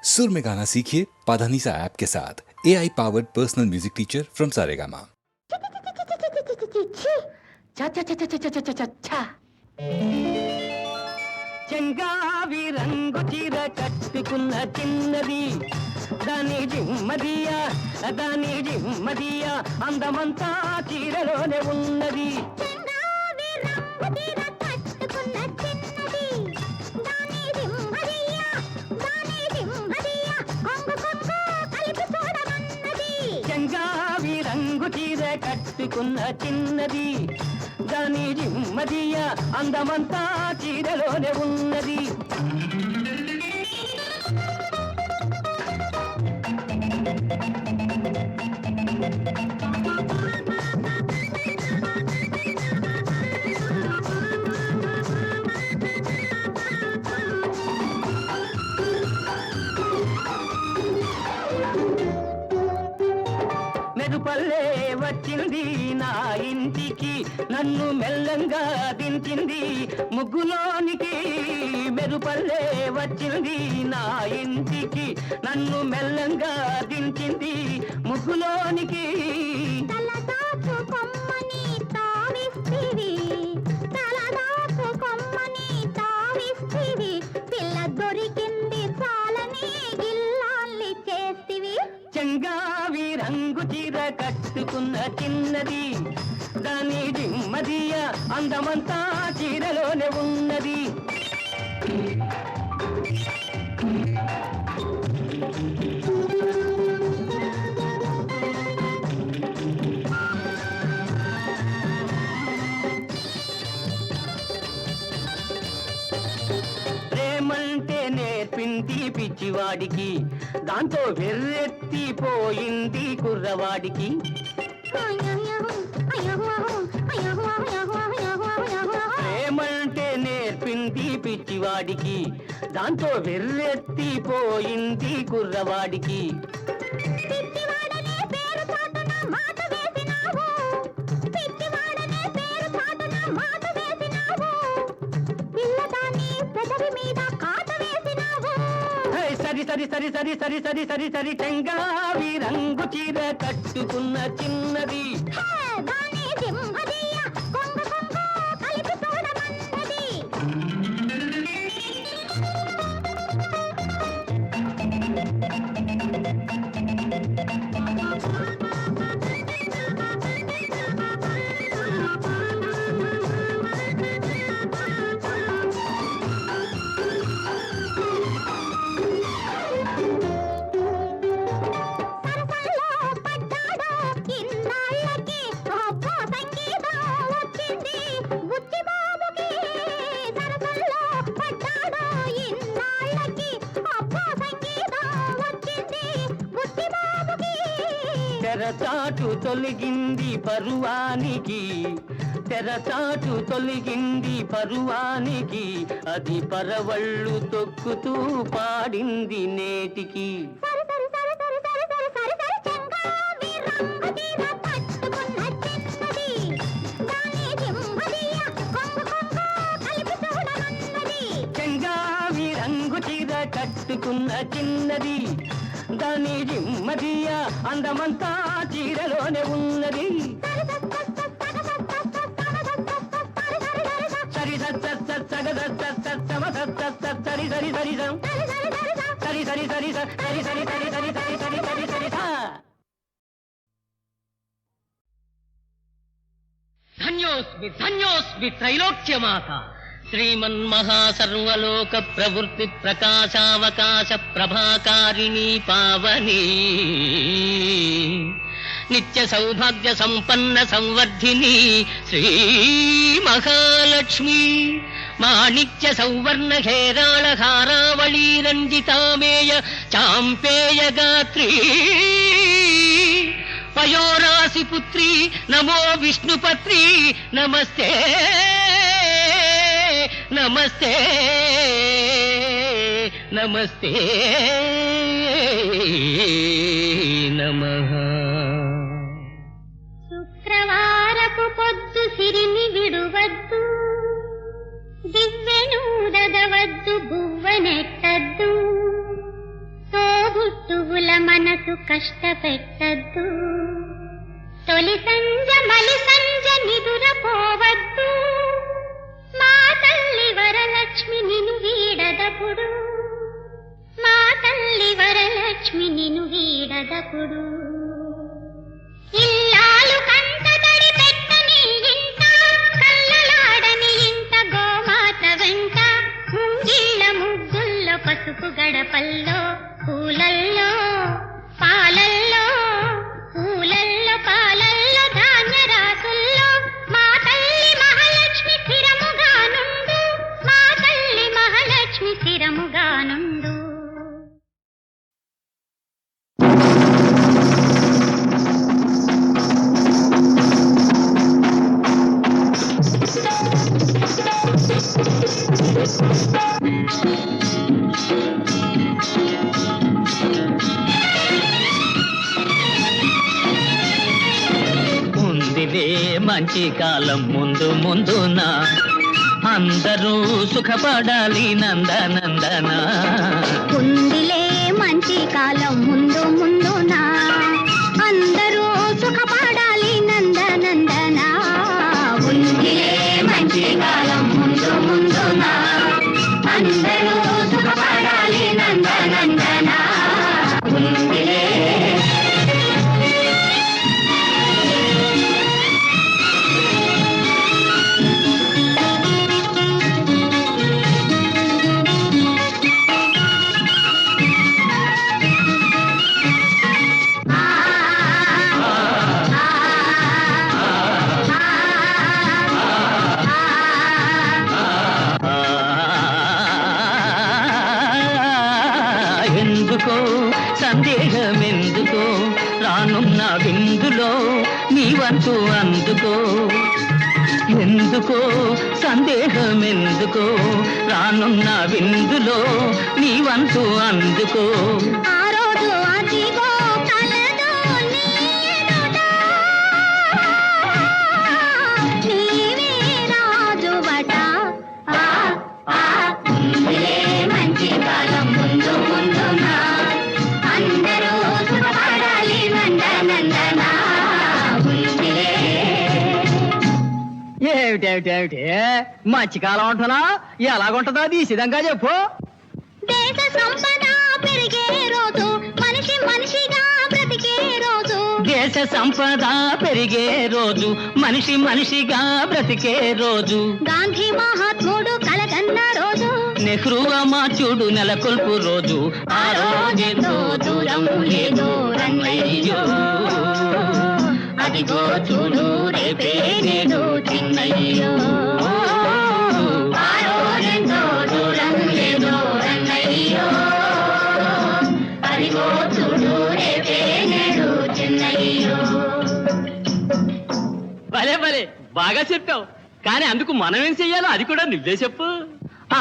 सुर में गाना सीखिए पाधानीसा ऐप के साथ AI powered personal music teacher from Saregama. చెంగావి రంగు చీర కట్టుకున్న చిన్నది దాని జిమ్మదియా అందమంతా చీరలోనే ఉన్నది. చెంగావి రంగు చీర కట్టుకున్న చిన్నది దాని జిమ్మదియా అందమంతా చీరలోనే ఉన్నది. మెరుపల్లే వచ్చింది నా ఇంటికి, నన్ను మెల్లంగా దించింది ముగ్గులోనికి. మెరుపల్లే వచ్చింది నా ఇంటికి, నన్ను మెల్లంగా దించింది ముగ్గులోనికి. చెంగావి రంగు చీర కట్టుకున్న చిన్నది దాని జిమ్మదియా అందమంతా చీరలోనే ఉన్నది. ప్రేమంటే నేర్పింది పిచ్చివాడికి, దాంతో వెర్రెత్తిపోయింది కుర్రవాడికి. ప్రేమంటే నేర్పింది పిచ్చివాడికి, దాంతో వెర్రెత్తిపోయింది కుర్రవాడికి. సరి చెంగావి రంగు చీర కట్టుకున్న చిన్నది తెరచాటు తొలగింది పరువానికి, తెరచాటు తొలగింది పరువానికి, అది పరవళ్ళు తొక్కుతూ పాడింది నేటికి. చెంగావి రంగు చీర కట్టుకున్న చిన్నది దాని జిమ్మదియా అందమంతా చీరలోనే ఉన్నది. సరి ధన్యోస్మి ధన్యోస్మి త్రైలోక్యమాత శ్రీమన్మహాసర్వలోక ప్రవృత్తి ప్రకాశావకాశ ప్రభాకారిణీ పావనీ నిత్య సౌభాగ్య సంపన్న సంవర్ధిని శ్రీ మహాలక్ష్మి మాణిక్య సౌవర్ణ హేరాళ హారావళీ రంజితామేయ చాంపేయ గాత్రీ పయోరాసి పుత్రి నమో విష్ణుపత్రి నమస్తే నమస్తే నమస్తే నమః. శుక్రవారపు పొద్దు సిరిని విడువద్దు, దివ్వెను దదవద్దు, బువ్వనెట్టద్దు. తోబుట్టువుల మనసు కష్టపెట్టద్దు. తొలి సంజ మలి సంజ నిదురపోవద్దు. మా తల్లి వరలక్ష్మి నిన్ను వీడదపుడు. మా తల్లి వరలక్ష్మి నిన్ను వీడదపుడు. ఇల్లాలు కంటతడి పెట్టని ఇంట, కల్లలాడని ఇంట గోమాత వెంట, ముంగిళ్ళ ముగ్గుల్లో పసుపు గడపల్లో, పూలల్లో పాలల్లో, పూలల్లో పాలల్లో, ధాన్యరాసుల్లో మా తల్లి మహాలక్ష్మి స్థిరముగా నుండు. మా తల్లి మహాలక్ష్మి స్థిరముగా నుండు. ఉందిలే మంచి కాలం ముందు ముందున, అందరూ సుఖపడాలి నందనందన. ఉందిలే మంచి కాలం ముందు ముందున, అందరూ సుఖపడాలి నందనందన. ఉందిలే మంచి కాలం ముందు ముందున, అందరూ సుఖపడాలి నందనందన. ఉందిలే ఎందుకో సందేహమెందుకో, రానున్న విందులో నీ వంతు అందుకో. ఎందుకో సందేహమెందుకో, రానున్న విందులో నీ వంతు అందుకో. ఆ రోజు అదిగో కలదు నీ ఎదుట, నీవే రాజువట. ఉందిలే మంచి కాలం ముందు ముందున, అందరూ సుఖపడాలి నందనందన. ఉందిలే ఏమిటేమిటేమిటి మధ్యకాలం ఉంటున్నా, ఎలాగుంటుందో తీసిదంగా చెప్పు. దేశ సంపద పెరిగే రోజు, మనిషి మనిషిగా బ్రతికే రోజు. దేశ సంపద పెరిగే రోజు, మనిషి మనిషిగా బ్రతికే రోజు. గాంధీ మహాత్ముడు కలగన్న రోజు, నెహ్రూ అమాత్యుడు నెలకొల్పు రోజు. ఆ రోజెంతో దూరం లేదు రన్నయ్యో, అదిగో చూడు రేపే నేడు చిన్నయ్యో. ఆ రోజెంతో దూరం లేదు రన్నయ్యో, అదిగో చూడు రేపే నేడు చిన్నయ్యో. భలే భలే బాగా చెప్పావు, కానీ అందుకు మనం ఏం చెయ్యాలో అది కూడా నువ్వే చెప్పు.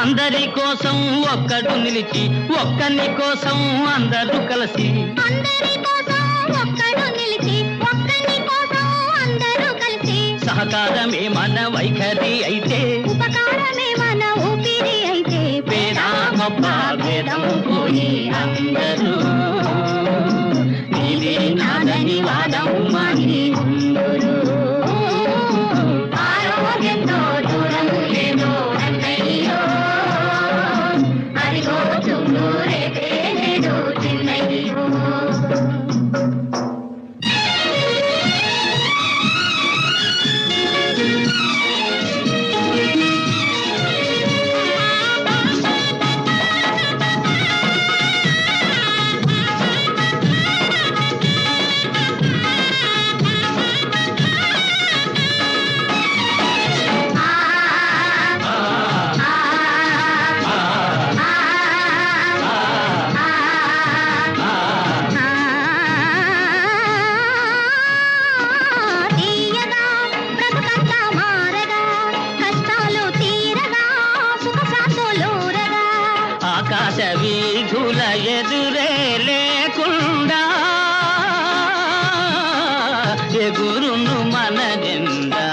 అందరి కోసం ఒక్కడు నిలిచి, ఒక్కని కోసం అందరూ కలిసి. అందరి కోసం ఒక్కడు నిలిచి, ఒక్కని కోసం అందరూ కలిసి. సహకారమే మన వైఖరి అయితే, ఉపకారమే మన ఊపిరి అయితే. పేద గొప్ప భేదం పోయి అందరూ నీవే నాదని వాదం మాని ఉందురు. ఆరోగ్యంతో దూరం లేదు అన్నయ్యో, అదిగో చూడు రేపే నేడు చిన్నయ్యో. ఆకాశ వీధుల ఎదురే లేకుండా ఎగురును మన జెండా.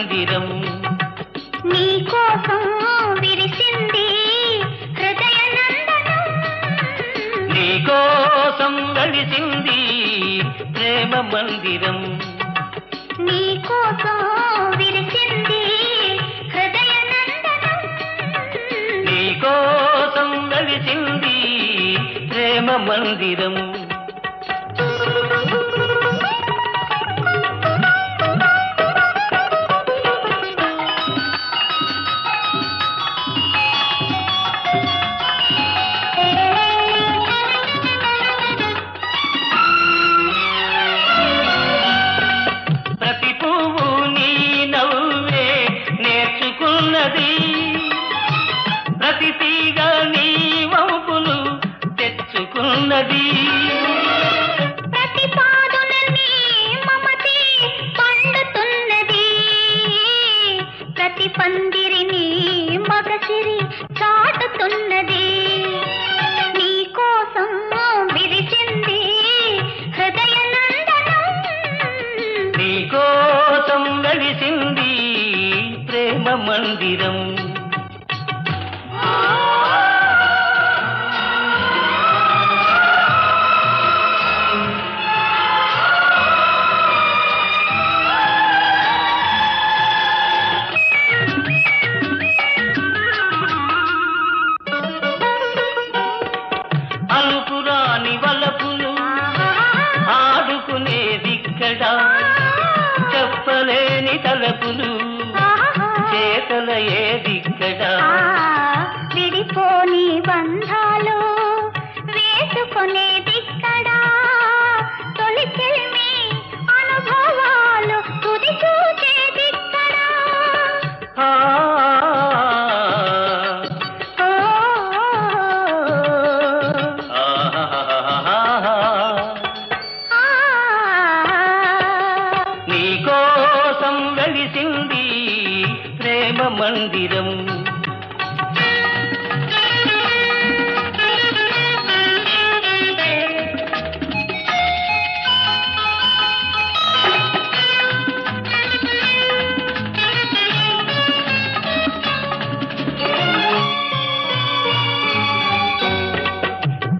మందిరం నీ కోసం విరిసింది హృదయ నందనం నీ కోసం వెలిసింది ప్రేమ మందిరం నీ కోసం విరిసింది హృదయ నందనం నీ కోసం వెలిసింది ప్రేమ మందిరం ప్రతి పువ్వు నీ నవ్వే నేర్చుకున్నది ప్రతి తీగ నీ వంపులు తెచ్చుకున్నది ప్రతి పాదున నీ మమతే పండుతున్నది ప్రతి పందిరిని మగసిరి చాటుతున్నది నీ కోసం విరిచింది హృదయ నందనం నీ కోసం వెలిసింది ప్రేమ మందిరం అనుకురాని వలపులు ఆడుకునేదిక్కడ చెప్పలేని తలపులు చేతల ఏదిక్కడ విడిపోని బంధాలు వేసుకునేదిక్కడా తొలి చెలిమి అనుభవాలు తుది చూచేదిక్కడా ఆ, ఓ, ఆహాహాహా. ఆ, నీ కోసం వెలిసింది ప్రేమ మందిరం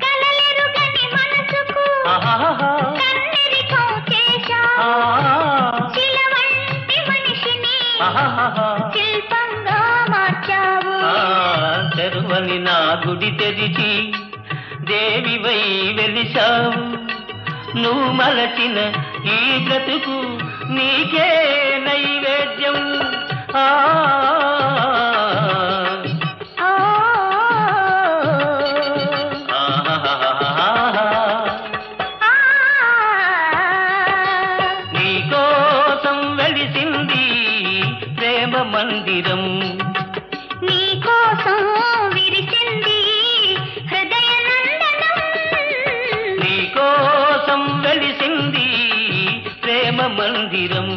కలలెరుగని మనసుకు ఆహాహా. కన్నెరికం చేశావు శిల వంటి మనిషిని ఆహాహా. శిల్పంగా మార్చావు తెరువని నా గుడి తెరిచి దేవివై వెలిశావు నువ్వు మలచిన ఈ బ్రతుకు నీకే నైవేద్యం ఆ ఓ, ఆహాహాహా. ఆ, నీ కోసం వెలిసింది ప్రేమ మందిరం నీ కోసం విరిచింది హృదయ నందనం నీ కోసం వెలిసింది ప్రేమ మందిరం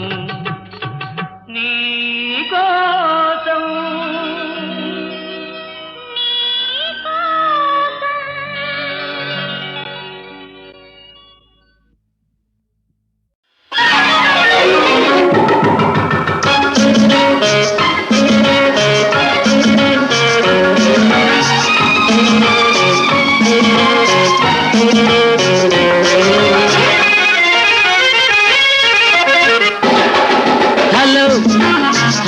నీ కోసం hello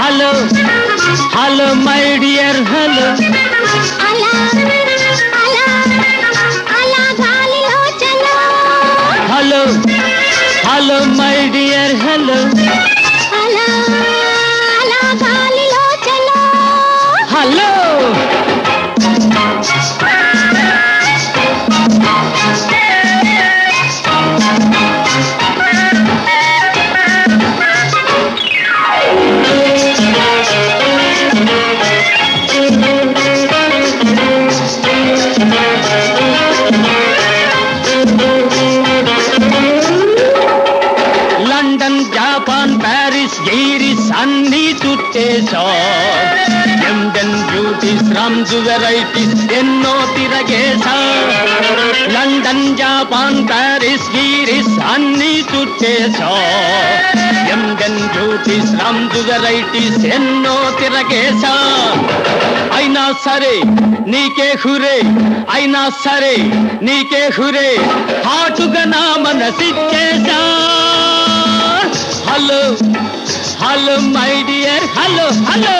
hello hello my dear hello అలా అలా అలా గాలిలో చలో hello hello my dear hello అలా అలా గాలిలో చలో హలో లండన్ జపాన్ ప్యారిస్ గైరిస్ అన్నీ చుట్టేశా లండన్ బ్యూటీ జ్యోతిష్ రామ్జు వెరైటీస్ ఎన్నో తిరగేశా లండన్ జపాన్ ప్యారిస్ గీరిస్ అన్ని చుట్టేశా ఎండెన్ జ్యోతిష్ రామ్జు వెరైటీస్ ఎన్నో తిరగేశా అయినా సరే నీకే హురే అయినా సరే నీకే హురే హాటుగా నా మనసిచ్చేశా hello hello my dear hello hello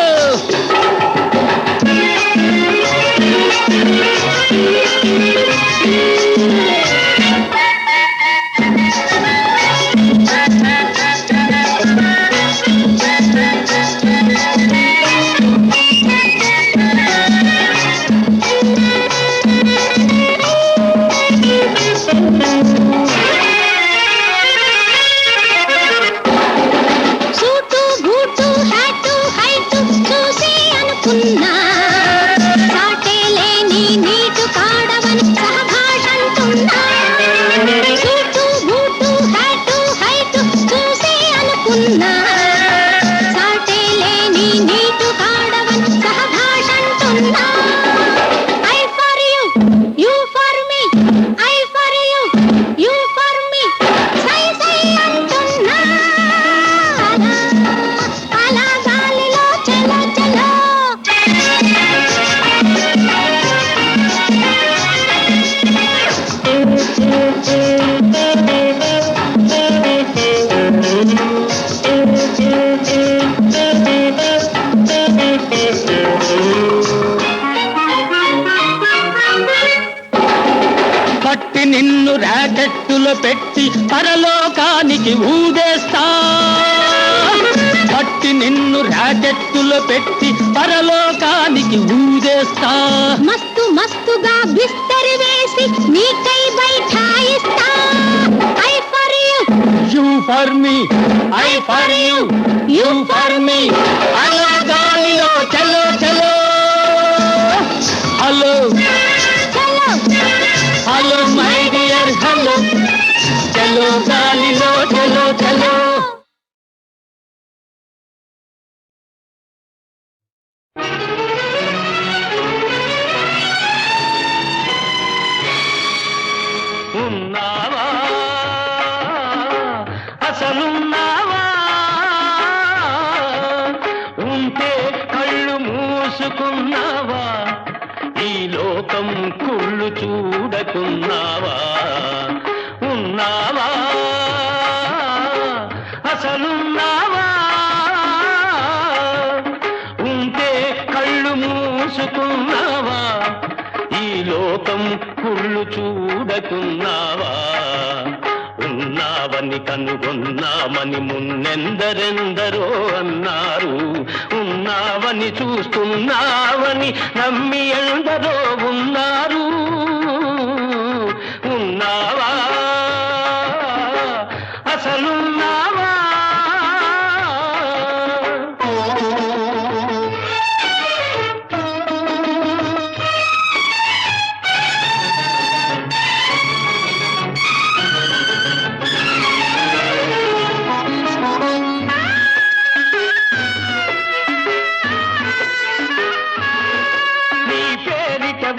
పట్టి నిన్ను రాకెట్టులో పెట్టి పరలోకానికి ఊదేస్తా పట్టి నిన్ను రాకెట్టులో పెట్టి పరలోకానికి ఊదేస్తా మస్తు మస్తుగా బిస్తరి వేసి నీకై బైఠాయిస్తా I for you for me I for you for me అలా గాలిలో చలో చలో hello hello my dear hello చలో గాలిలో చలో చలో ఉన్నావా అసలున్నావా ఉంటే కళ్ళు మూసుకున్నావా ఈ లోకం కుళ్ళు చూడకున్నావా ఉన్నావా అసలున్నావా ఉంటే కళ్ళు మూసుకున్నావా ఈ లోకం కుళ్ళు చూడకున్నావా ఉన్నావని కనుగొన్నామని మున్నెందరెందరో అన్నారు ఉన్నావని చూస్తున్నావని నమ్మి ఎందరో ఉన్నారు ఉన్నావా అసలున్నావా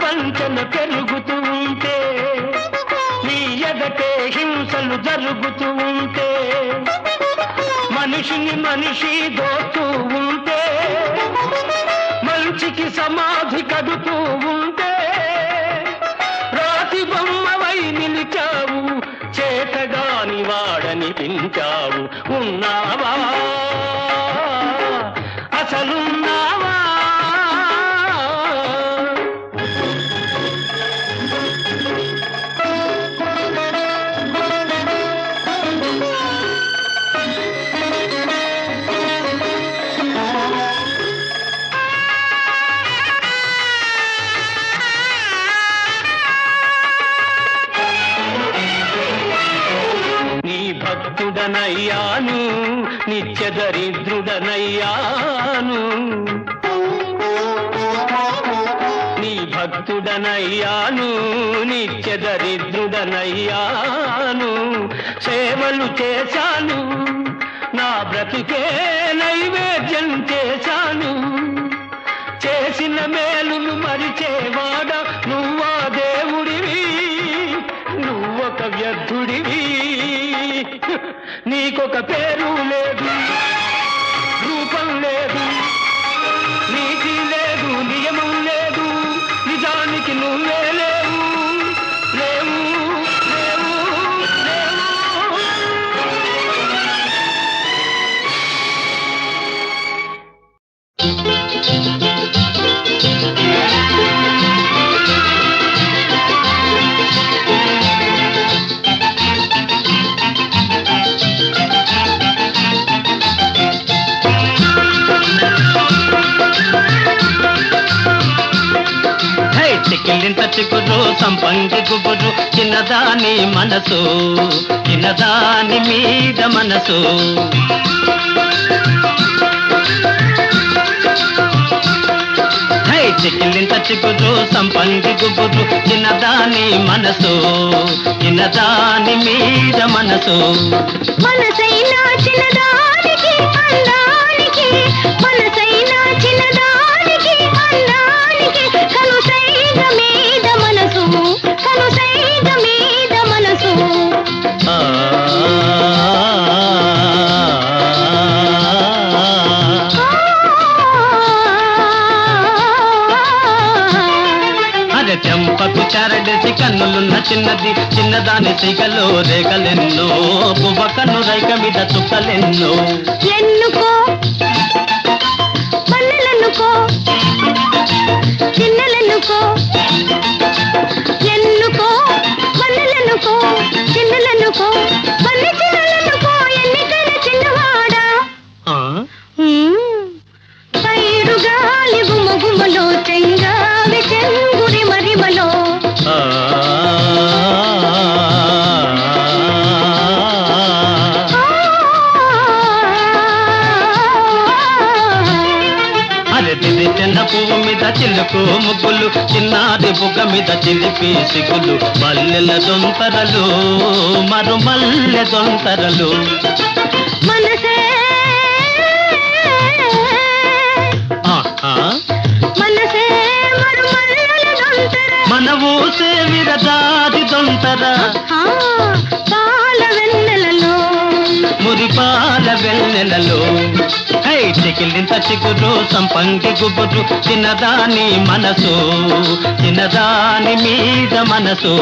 వంచన పెరుగుతూ ఉంటే నీ ఎదటే హింసలు జరుగుతూ ఉంటే మనిషిని మనిషి దోస్తూ ఉంటే మంచికి సమాధి కడుతూ ఉంటే రాతి బొమ్మవై నిలిచావు చేతగాని వాడని పించావు ఉన్నావా అసలున్నావా భక్తుడనయ్యాను నిత్య దరిద్రుడనయ్యాను నీ భక్తుడనయ్యాను నిత్య దరిద్రుడనయ్యాను సేవలు చేశాను నా బ్రతుకే నైవేద్యం చేశాను చేసిన మే నీకొక పేరు లేదు, రూపం లేదు, నీతి లేదు, నియమం లేదు, నిజానికి నువ్వే లేవు, లేవు, లేవు, లేవు. చిక్కిలింత చిగురు సంపంగి గుబురు చిన్నదాని మనసు, చిన్నదాని మీద మనసు. చిక్కిలింత చిగురు సంపంగి గుబురు చిన్నదాని మనసు, చిన్నదాని మీద మనసు. మనసైనా చిన్నదానికి అందానికి, మనసైనా చిన్నదానికి అందానికి, కనుసైగ మీద మనసు, కనుసైగ మీద మనసు. చెంపకు చారడేసి కన్నులున్న చిన్నది, చిన్నదాని సిగలో రేగలెన్నో, పువ్వ కన్ను రైక మీద చుక్కలెన్నో. ఎన్నుకో పల్లెలెన్నుకో, చిన్నలెన్నుకో, ఎన్నుకో పల్లెలెన్నుకో, చిన్నలెన్నుకో, పల్లె చిన్నలెన్నుకో, ఎన్నికైన చిన్నవాడా. పైరు గాలి గుమగుమలో, చెంగావి చెంగురి మరిమలో. అరెదిది చిన్న పువ్వు మీద చిలుకు ముగ్గులు, చిన్నాది బుగ్గ మీద చిలిపి సిగులు, మల్లెల దొంతరలు మరు మల్లె దొంతరలు. మనసే మనసే మరు మల్లెల దొంతర, మన ఊసే విరజాది దొంతర, పాల వెన్నెలలో, మురిపాల వెన్నెలలో. చికిలింత చిగురు సంపంగి గుబురు చిన్నదాని మనసు, చిన్నదాని మీద మనసు.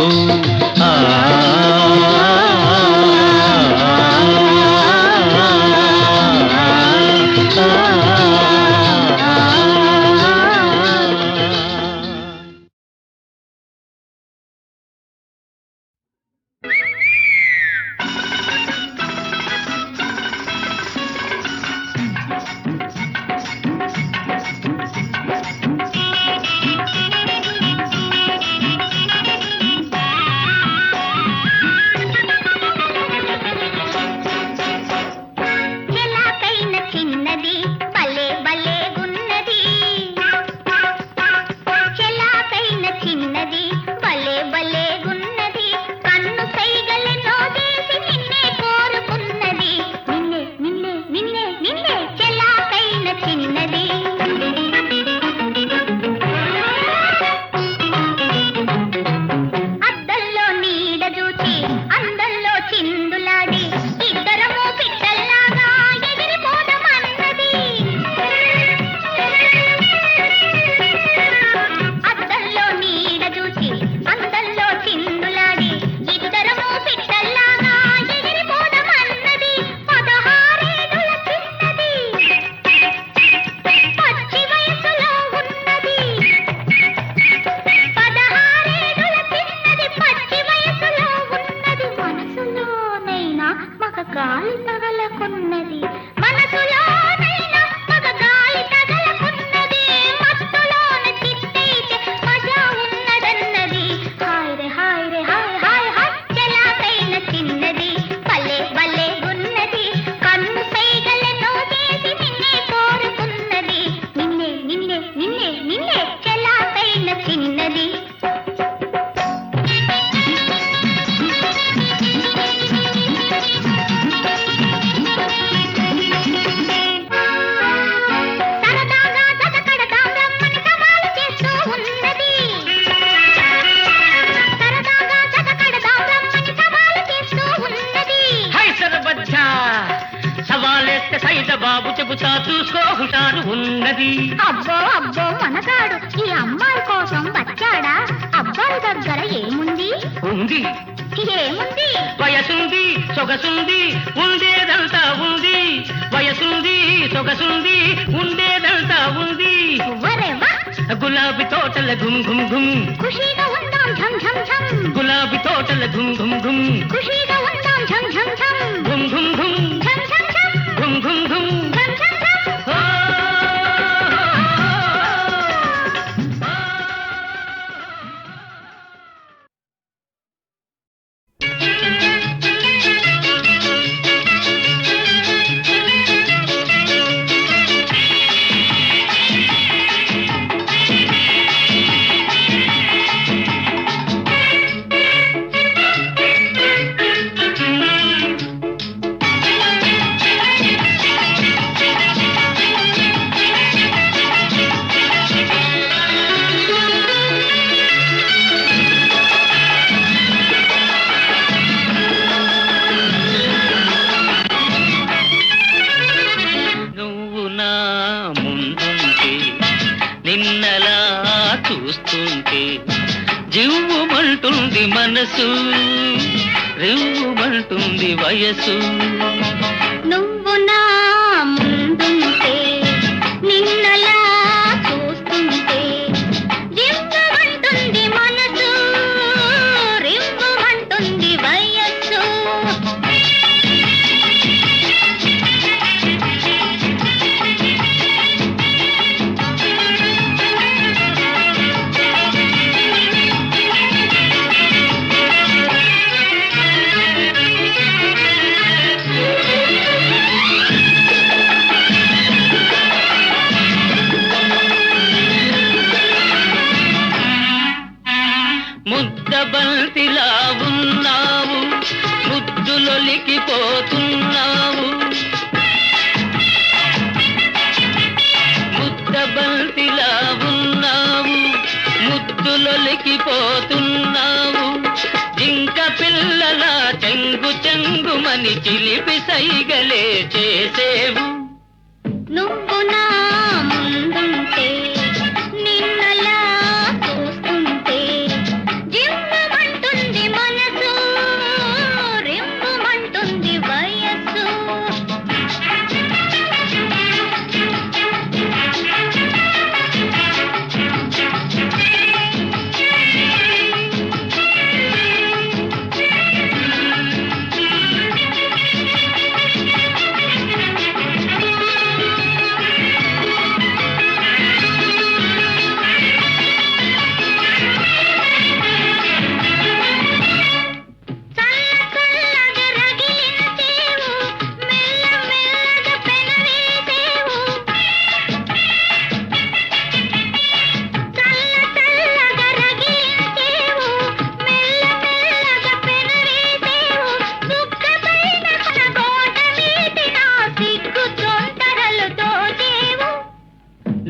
ఉన్నది. అబ్బో అబ్బో మనగాడు ఈ అమ్మాయి కోసం వచ్చాడా? అబ్బాయి దగ్గర ఏముంది? ఉంది, ఏముంది? వయసుంది, సొగసుంది, ఉండేదంతా ఉంది. వయసుంది, సొగసుంది, ఉండేదంతా ఉంది. వరెవా గులాబీ తోటల ఘుమ్ ఘుమ్ ఘుమ్, ఖుషీగా ఉందాం ఝం ఝం ఝం. గులాబీ తోటల ఘుమ్ ఘుమ్ ఘుమ్, ఖుషీగా ఉందాం ఝం ఝం ఝం. ఘుమ్ ఘుమ్ ఘుమ్, ఝం ఝం ఝం. ఘుమ్ ఘుమ్ ఘుమ్. ఝం ఝం ఝం. ఓ! నువ్వు నా ముందుంటే, నిన్నలా చూస్తుంటే జివ్వుమంటుంది మనసు, రివ్వుమంటుంది వయసు. నువ్వు నా ముందుంటే నిన్నలా చూస్తుంటే జివ్వుమంటుంది మనసు, రివ్వుమంటుంది వయస్సు. ముద్దబంతిలా ఉన్నావు, ముద్దులొలికిపోతున్నావు. ముద్దబంతిలా ఉన్నావు, ముద్దులొలికిపోతున్నావు. జింక పిల్లల చెంగు చెంగుమని చిలిపి సైగలే చేసేవు. నువ్వు నా ముందుంటే నిన్నలా చూస్తుంటే జివ్వుమంటుంది మనసు, రివ్వుమంటుంది వయస్సు.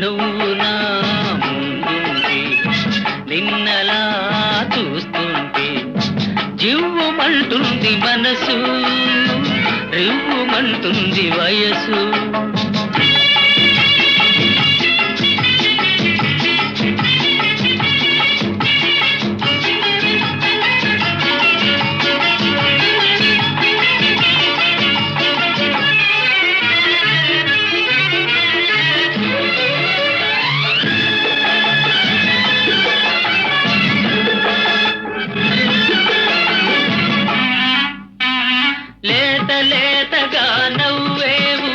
నువ్వు నా ముందుంటే, నిన్నలా చూస్తుంటే జివ్వుమంటుంది మనసు, రివ్వుమంటుంది వయసు. లేత లేతగా నవ్వేవు,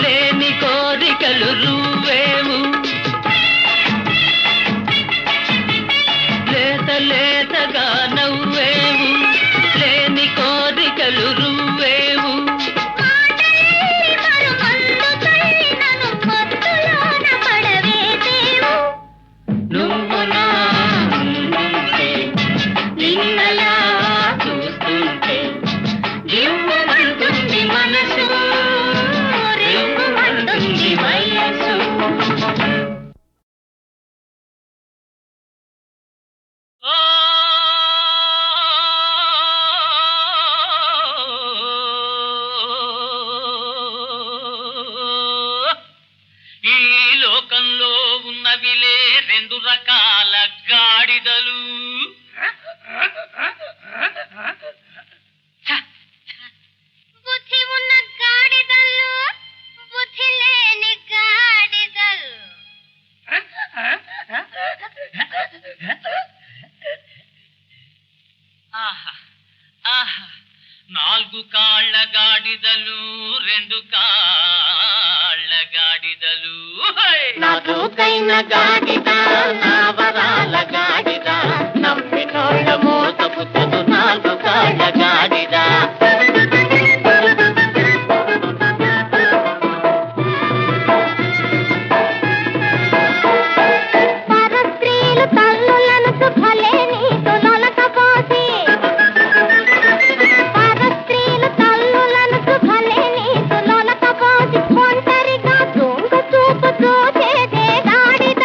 లేని కోరికలు రువ్వేవు. లేత లేతగా నవ్వేవు, లేని కోరికలు రువ్వేవు. మాటలే మరుమందుకై నన్ను మత్తులోన పడవేసేవు. నువ్వు నా ముందుంటే, నిన్నలా చూస్తుంటే జివ్వుమంటుంది మనసు, రివ్వుమంటుంది వయసు. లోకంలో ఉన్నవిలే రెండు రకాల గాడిదలు. బుద్ధి ఉన్న గాడిదలు, బుద్ధి లేని గాడిదలు. ఆహా ఆహా, నాలుగు కాళ్ళ గాడిదలు, రెండు కాళ్ళ గాడిదలు. నాజూకైన గాడిద నా వరాల గాడిద నమ్మినోళ్ళ మోసపుచ్చదు నాలుగు కాళ్ళ గాడిద. పరస్త్రీలు తల్లులను శుభలే నీకు లొలకపోసి, పరస్త్రీలు తల్లులను శుభలే నీకు లొలకపోసి, ఒంటరిగా దొంగ చూపు చూసేదే గాడిద.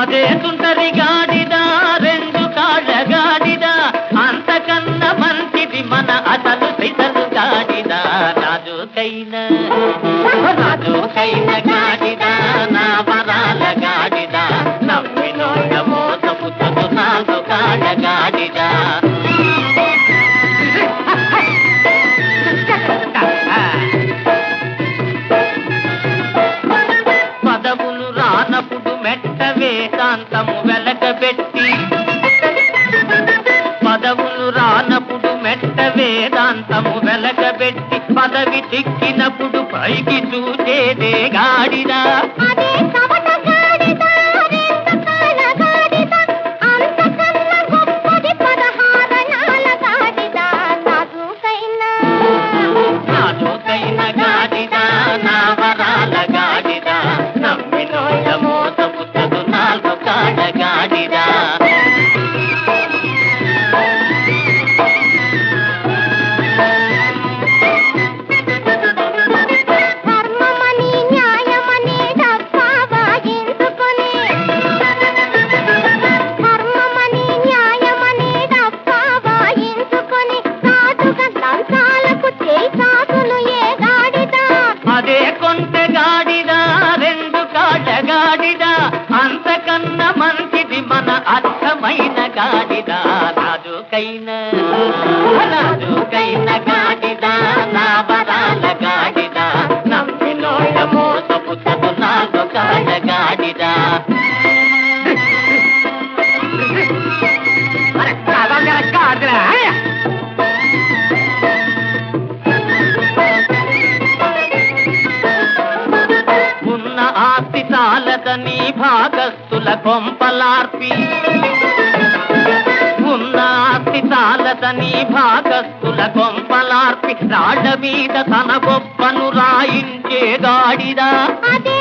అదే సుందరి గాడిద, రెండు కాళ్ళ గాడిద, అంతకన్నా మంచిది మన అసలు సిసలు గాడిద. నాజూకైన నాజూకైన గాడిద నా వరాల గాడిద నమ్మినోళ్ళ మోసపుచ్చదు నాలుగు కాళ్ళ గాడిద. పదవులు రానప్పుడు మెట్ట వేదాంతము వెలకబెట్టి, పదవులు రానప్పుడు మెట్ట వేదాంతము వెలకబెట్టి, పదవి చిక్కినప్పుడు పైకి చూచేదే గాడిద. అదే కవట గాడిద, రెండు కాళ్ళ గాడిద, అంతకన్నా గొప్పది పదహారణాల గాడిద. నాజూకైన నాజూకైన గాడిద నా వరాల గాడిద నమ్మినోళ్ళ మోసపుచ్చదు నాలుగు కాళ్ళ గాడిద. ధర్మమని న్యాయమని డబ్బా వాగించుకొని, ధర్మమని న్యాయమని డబ్బా వాగించుకొని, సాటుగా లంచాలకు చేయి సాటులు ఏ గాడిద. అదే కొంటె గాడిద, రెండు కాళ్ళ గాడిద, అంతకన్నా మంచిది మన అర్థమైన గాడిద. నాజూకైన నాజూకైన గాడిద నా వరాల గాడిద నమ్మినోళ్ళ మోసపుచ్చదు నాలుగు కాళ్ళ గాడిద. ఉన్న ఆస్తి చాలదని భాగస్తుల కొంపలార్పి, ఉన్న ఆస్తి చాలదని భాగస్తుల కొంపలార్పి, రాళ్ల మీద తన గొప్పను రాయించే గాడిద. అదే